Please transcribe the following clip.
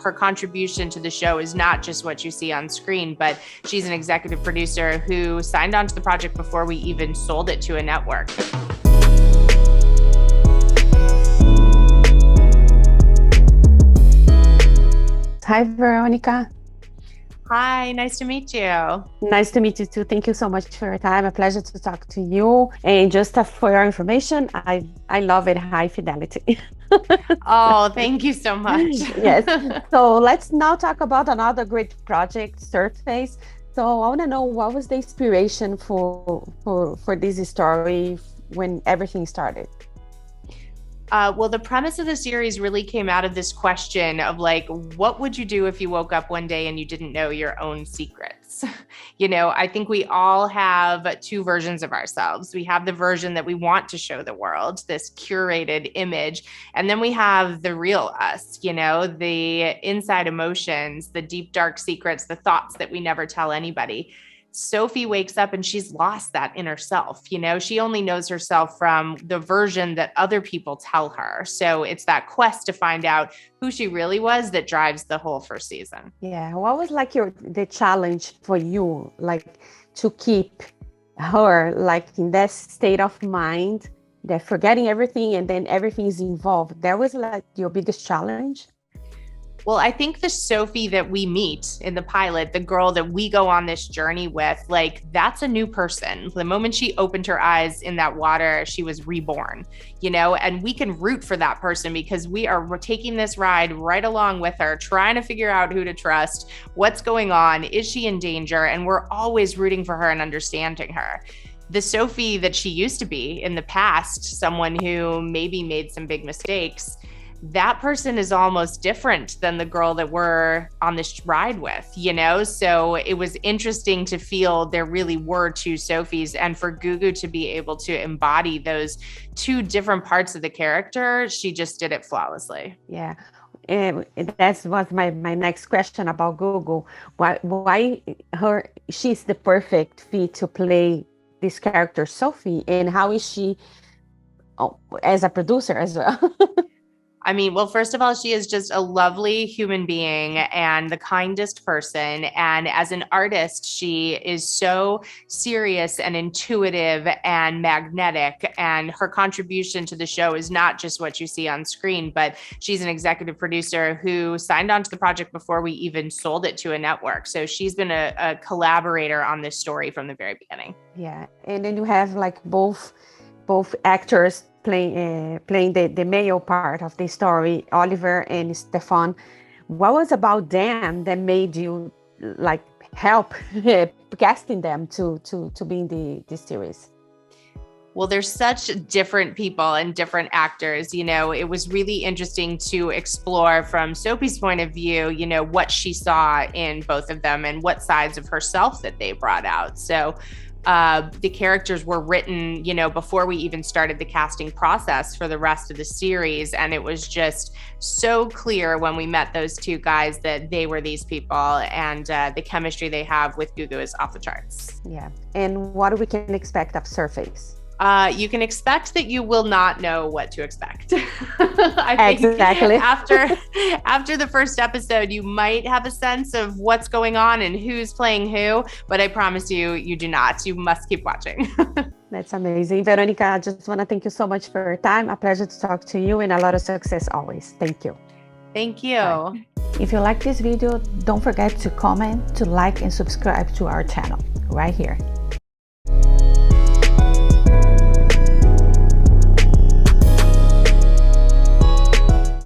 Her contribution to the show is not just what you see on screen, but she's an executive producer who signed on to the project before we even sold it to a network. Hi, Veronica. Hi, nice to meet you. Nice to meet you too. Thank you so much for your time. A pleasure to talk to you. And just for your information, I love it, high fidelity. Oh, thank you so much. Yes. So let's now talk about another great project, Surface. So I want to know, what was the inspiration for this story when everything started? Well, the premise of the series really came out of this question of like, what would you do if you woke up one day and you didn't know your own secrets? I think we all have two versions of ourselves. We have the version that we want to show the world, this curated image. And then we have the real us, the inside emotions, the deep, dark secrets, the thoughts that we never tell anybody. Sophie wakes up and she's lost that inner self. She only knows herself from the version that other people tell her. So it's that quest to find out who she really was that drives the whole first season. Yeah. What was like the challenge for you, like to keep her like in that state of mind, that forgetting everything and then everything is involved? That was like your biggest challenge? Well, I think the Sophie that we meet in the pilot, the girl that we go on this journey with, like, that's a new person. The moment she opened her eyes in that water, she was reborn, and we can root for that person because we are taking this ride right along with her, trying to figure out who to trust, what's going on, is she in danger? And we're always rooting for her and understanding her. The Sophie that she used to be in the past, someone who maybe made some big mistakes, that person is almost different than the girl that we're on this ride with, So it was interesting to feel there really were two Sophies, and for Gugu to be able to embody those two different parts of the character, she just did it flawlessly. Yeah. And that was my next question about Gugu. Why she's the perfect fit to play this character, Sophie, and how is she as a producer as well? I mean, well, first of all, she is just a lovely human being and the kindest person. And as an artist, she is so serious and intuitive and magnetic. And her contribution to the show is not just what you see on screen, but she's an executive producer who signed on to the project before we even sold it to a network. So she's been a collaborator on this story from the very beginning. Yeah. And then you have like both actors playing the male part of the story, Oliver and Stefan. What was about them that made you like help casting them to be in the series? Well, there's such different people and different actors. It was really interesting to explore from Sophie's point of view, what she saw in both of them and what sides of herself that they brought out. So the characters were written, before we even started the casting process for the rest of the series. And it was just so clear when we met those two guys that they were these people, and the chemistry they have with Gugu is off the charts. Yeah. And what we can expect of Surface? You can expect that you will not know what to expect. I think exactly. after the first episode, you might have a sense of what's going on and who's playing who, but I promise you, you do not. You must keep watching. That's amazing. Veronica, I just want to thank you so much for your time. A pleasure to talk to you, and a lot of success always. Thank you. Thank you. Bye. If you like this video, don't forget to comment, to like, and subscribe to our channel right here.